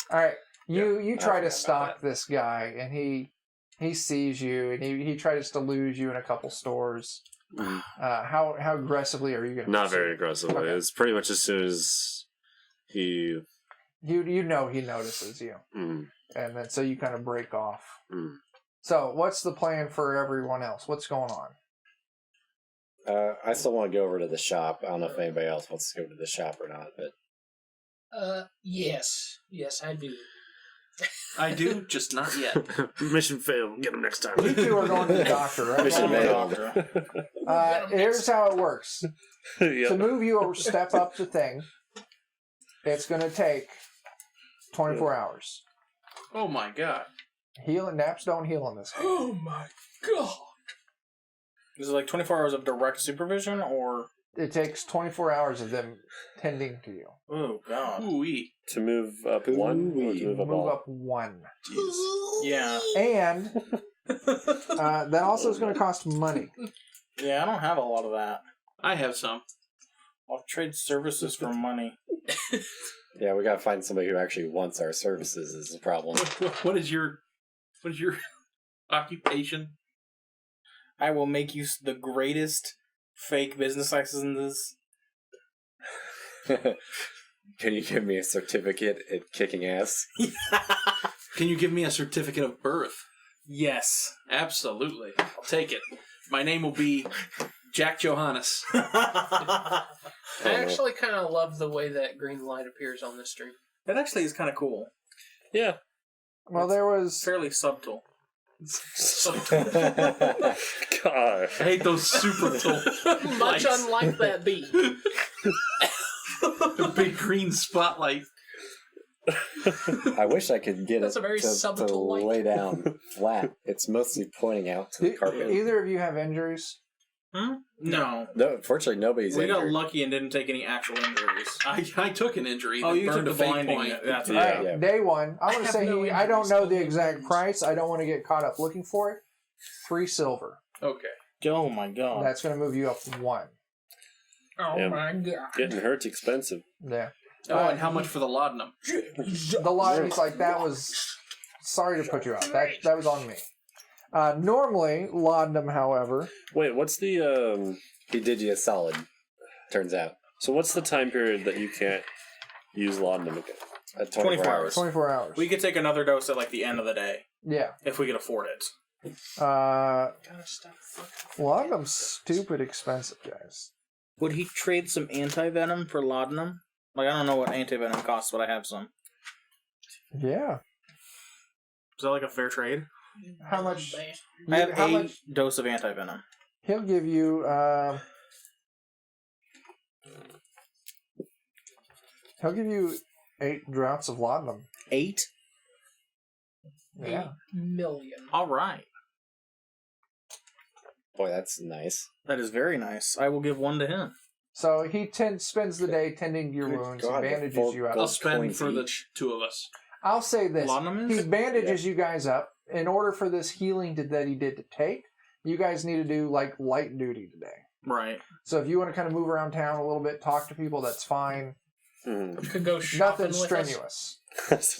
All right, you I try forgot to about stalk this guy, and he sees you, and he tries to lose you in a couple stores. Mhm. How aggressively are you going to? Not very aggressively. Okay. It's pretty much as soon as he. You know he notices you, Mm, and then so you kind of break off. mm. So what's the plan for everyone else? What's going on? I still want to go over to the shop. I don't know if anybody else wants to go to the shop or not, but Yes, I do. I do, just not yet. Mission failed. Get him next time. You two are going to the doctor, right? Mission Well, failed. Here's how it works. Yeah. To move you or step up the thing, it's going to take 24 hours. Oh my god. Healing naps don't heal in this game. Oh my god! Is it like 24 hours of direct supervision or? It takes 24 hours of them tending to you. Oh, God. Ooh-wee. To move up one or to move up Move all? up one. Yeah. And that also is going to cost money. Yeah, I don't have a lot of that. I have some. I'll trade services for money. yeah, we gotta find somebody who actually wants our services is the problem. What is your occupation? I will make you the greatest fake business licenses. Can you give me a certificate at kicking ass? Can you give me a certificate of birth? Yes. Absolutely. I'll take it. My name will be Jack Johannes. I actually kind of love the way that green light appears on this stream. That actually is kind of cool. Yeah. Well, there was... Fairly subtle. God. I hate those super tall Much lights. unlike that bee. The big green spotlight. I wish I could get That's it a very to subtle light. lay down flat. It's mostly pointing out to the carpet. Either of you have injuries? No. No, fortunately, nobody's We got injured. lucky and didn't take any actual injuries. I took an injury. Oh, that you took burned the a fate blinding. point. That's Yeah. right. All right, Yeah. day one. I'm I going to have say no I don't injuries, know no the exact wounds. price. I don't want to get caught up looking for it. 3 silver. Okay. Oh my god. That's going to move you up 1. Oh Yeah. my god. Getting hurt's expensive. Yeah. Oh, and how much for the laudanum? The lobby's like, that was... Sorry to put you out. That was on me. Normally, laudanum, however... Wait, what's the He did you a solid, turns out. So what's the time period that you can't use laudanum again? 24 hours. 24 hours. We could take another dose at like the end of the day Yeah. if we could afford it. Gotta stop fucking. Laudanum's stupid expensive, guys. Would he trade some anti-venom for laudanum? Like, I don't know what anti-venom costs, but I have some. Yeah. Is that like a fair trade? How much? I have how 8 much? dose of anti-venom. He'll give you. He'll give you 8 draughts of laudanum. 8? Yeah. 8 million. All right. Boy, that's nice. That is very nice. I will give 1 to him. So he spends the day tending to your Good wounds. God, He the bandages full you up. I'll gold spend coins for the each. 2 of us. I'll say this: Laudanum he is? bandages you guys up. In order for this healing that he did to take, you guys need to do like light duty today. Right. So if you want to kind of move around town a little bit, talk to people, that's fine. You could go shopping Nothing with us. strenuous.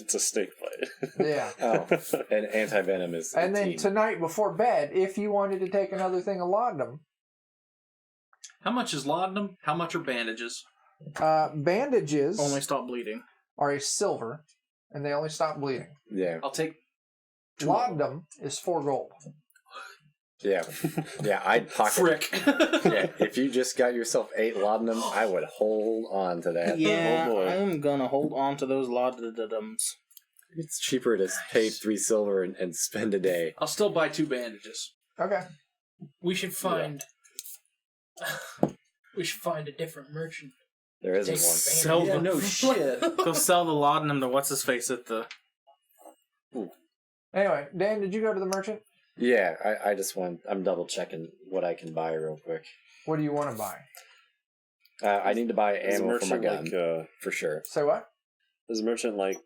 It's a snake bite. Yeah. Oh, and anti-venom is And then 18. tonight before bed, if you wanted to take another thing of laudanum, How much is laudanum? How much are bandages? bandages Only stop bleeding. are a silver, and they only stop bleeding. Yeah, I'll take 2 of them. Laudanum is 4 gold. yeah, yeah. I'd pocket. Frick. Yeah, if you just got yourself 8 laudanum, I would hold on to that. Yeah, Oh, boy. I'm gonna hold on to those laudadums. It's cheaper to pay 3 silver and spend a day. I'll still buy 2 bandages. Okay. We should find. We should find a different merchant. There isn't Take one. Sell Yeah, the no shit. Go sell the laudanum to what's his face at the. Anyway, Dan, did you go to the merchant? Yeah, I just want. I'm double checking what I can buy real quick. What do you want to buy? I need to buy Is a ammo for my merchant gun like for sure. Say what? is a merchant like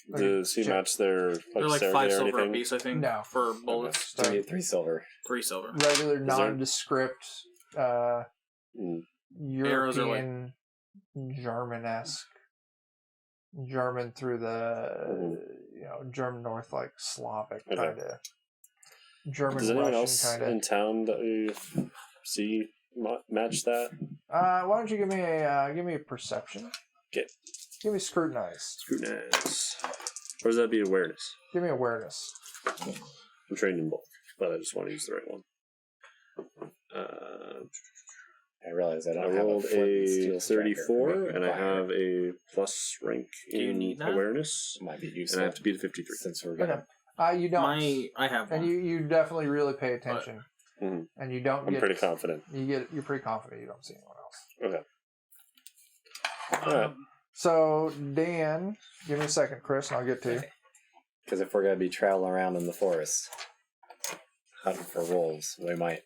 Like does he a- match their They're like dexterity 5 or silver a anything? piece, I think. No. For bullets. So 3 silver. 3 silver. regular, there- nondescript, Mm. Arrows are like- European, German-esque, German through the German North, like Slavic Okay. kind of German Does anyone Russian else kind in of. town that you see match that? Why don't you give me a perception? Okay. Give me scrutinize. Scrutinize. Or does that be awareness? Give me awareness. I'm trained in both, but I just want to use the right one. I realize I I don't have a rolled flint and a steel striker 34, for and I fire. have a plus rank Do you in need that? awareness, Might be and useful I have to beat a 53. since we're Okay. gonna. You don't. I have And one. you definitely really pay attention. Mhm. And you don't I'm get. pretty confident. You're pretty confident you don't see anyone else. Okay. All right. So Dan, give me a second, Chris, and I'll get to you. Because if we're gonna be traveling around in the forest hunting for wolves, we might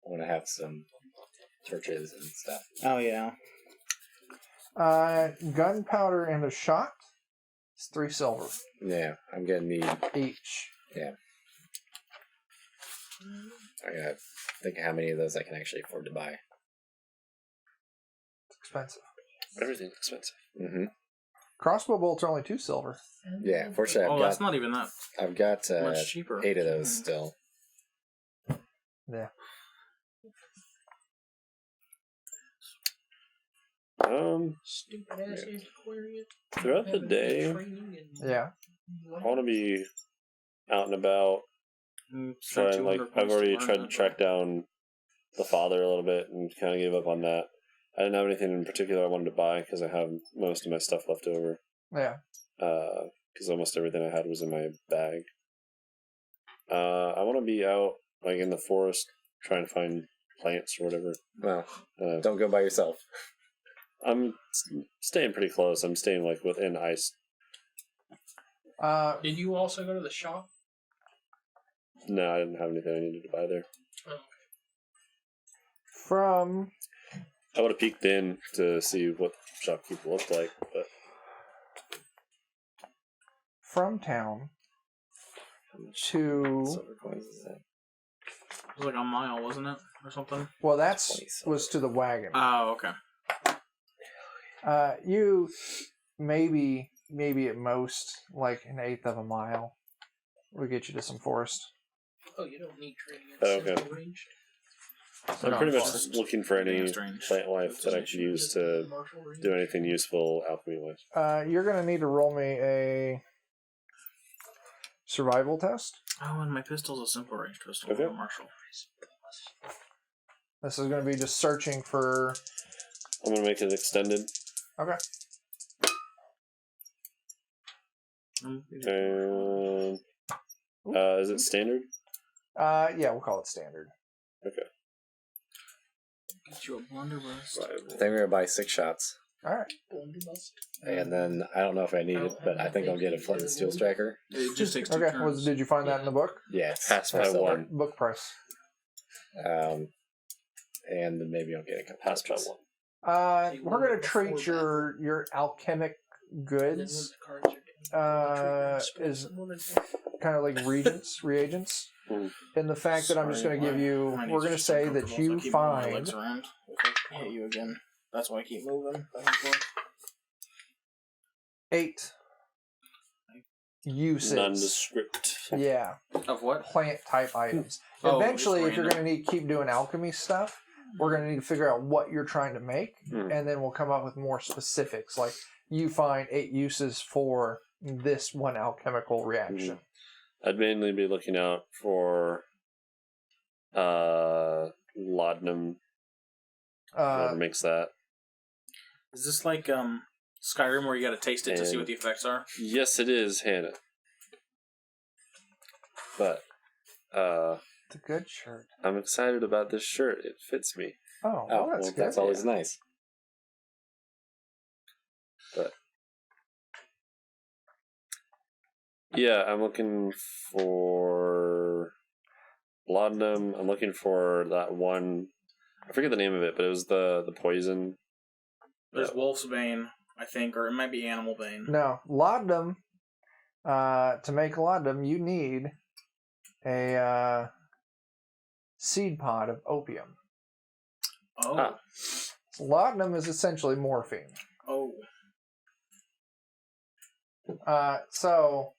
want to have some torches and stuff. Oh, yeah. Gunpowder and a shot. It's 3 silver Yeah, I'm gonna need. each. I gotta think of how many of those I can actually afford to buy. It's expensive. Everything's expensive. Mm-hmm. Crossbow bolts are only 2 silver. Yeah, fortunately, Oh, that's not even that I've got much cheaper. 8 of those still. Yeah. Stupid ass antiquarian. Throughout the Having day, training and- Yeah. I want to be out and about. Spend Trying, like, 200 I've points already to tried learn to track down the father a little bit and kind of gave up on that. I didn't have anything in particular I wanted to buy because I have most of my stuff left over. Yeah. Because almost everything I had was in my bag. I want to be out, like, in the forest trying to find plants or whatever. Well, Uh, don't go by yourself. I'm staying pretty close. I'm staying, like, within ice. Did you also go to the shop? No, I didn't have anything I needed to buy there. Oh. From I would have peeked in to see what the shopkeeper looked like, but from town to Silver coins is that? It was like a mile, wasn't it? Or something? well, that's 20 silver. was to the wagon. Oh, okay. You maybe at most like an eighth of a mile will get you to some forest. Oh, you don't need training in Oh, okay. simple range. I'm No, pretty much forest. just looking for any Strange. plant life that I can use to Martial range. do anything useful alchemy-wise. You're gonna need to roll me a survival test. Oh, and my pistol's a simple range pistol. Okay. not a Marshall. This is gonna be just searching for. I'm gonna make it extended, Okay. and Is it standard? Yeah, we'll call it standard. Okay. Get you a blunderbuss. I think we're gonna buy 6 shots, All right. and then I don't know if I need it, but I think I'll get a flint and steel striker. It just takes 2 Okay. turns. Did you find that in the book? Yes, Pass by silver. 1. Book price. And then maybe I'll get a couple. Pass by extras. 1. We're going to treat your alchemic goods is kind of like reagents. In the fact that I'm just going to give you, we're going to say that you find Around. If I hit you again. That's why I keep moving back and forth. 8 uses. Nondescript. Yeah, Of what? plant type items. Oh, Eventually, just if you're random. going to keep doing alchemy stuff, we're going to need to figure out what you're trying to make, Hmm. and then we'll come up with more specifics. Like you find 8 uses for this one alchemical reaction. I'd mainly be looking out for laudanum. Whoever makes that. Is this like Skyrim where you gotta taste it to see what the effects are? Yes, it is, Hannah. But It's a good shirt. I'm excited about this shirt. It fits me. Oh, Oh, well, well, that's good. that's always nice. But yeah, I'm looking for laudanum. I'm looking for that one. I forget the name of it, but it was the poison. There's Wolf's Bane, I think, or it might be Animal Bane. No, laudanum. To make laudanum, you need a seed pod of opium. Oh. Ah. Laudanum is essentially morphine. Oh. So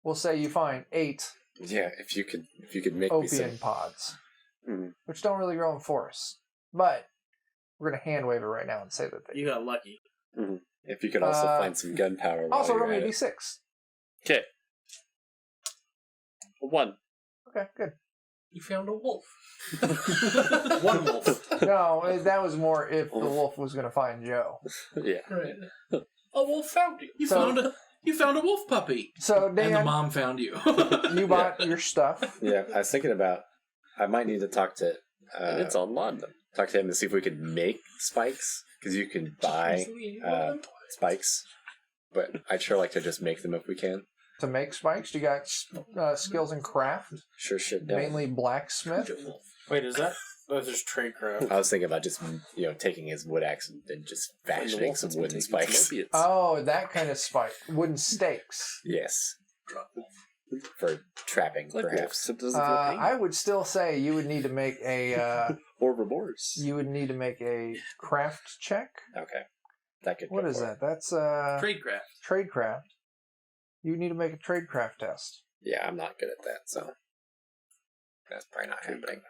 we'll say you find 8 Yeah, if you could make me opium some. pods, Mhm. which don't really grow in forests. But we're going to hand wave it right now and say that they You got lucky. If you could also Uh, find some gunpowder. While also you're roll me at a it. d6. Okay. 1. Okay, good. You found a wolf. One wolf. No, that was more if the wolf was going to find Joe. Yeah. Right. A wolf found you. You found a wolf puppy, So and the Dan, mom found you. you bought your stuff. Yeah, I was thinking about. I might need to talk to. It's on laudanum. Talk to him to see if we could make spikes, because you can buy spikes, but I'd sure like to just make them if we can. To make spikes, you got skills in craft, Sure, shit. does. mainly blacksmith. Wait, is that? Those are tradecraft. I was thinking about just taking his wood axe and then just fashioning some wooden spikes. Oh, that kind of spike. Wooden stakes. Yes, for trapping, Like perhaps. wolves, it doesn't feel pain. I would still say you would need to make a Or remorse. craft check. Okay, that could. What go is for that? it. That's Tradecraft. tradecraft. You need to make a tradecraft test. Yeah, I'm not good at that, so that's probably not happening.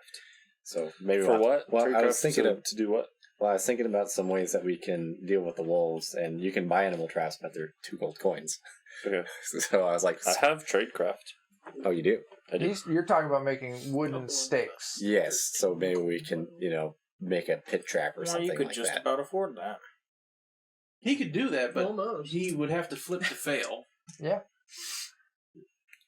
So maybe For we'll- what? Well, I was Tradecraft thinking of. to do what? Well, I was thinking about some ways that we can deal with the wolves, and you can buy animal traps, but they're 2 gold coins. Okay. So I was like, I have tradecraft. "Oh, you do? I do. You're talking about making wooden stakes. Yes." So maybe we can, make a pit trap or Well, something you could like just that. about afford that. He could do that, but Almost. he would have to flip to fail. Yeah.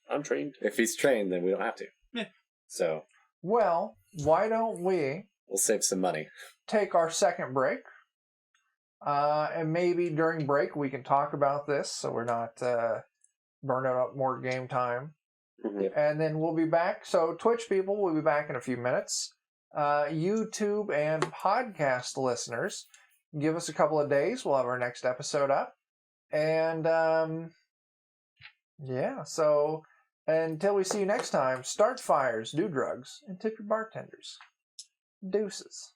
I'm trained. If he's trained, then we don't have to. Yeah. So Well, why don't we we'll save some money. take our second break? And maybe during break we can talk about this so we're not burning up more game time. Mhm. And then we'll be back. So Twitch people, we'll be back in a few minutes. YouTube and podcast listeners, give us a couple of days. We'll have our next episode up. And yeah, so until we see you next time, start fires, do drugs, and tip your bartenders. Deuces.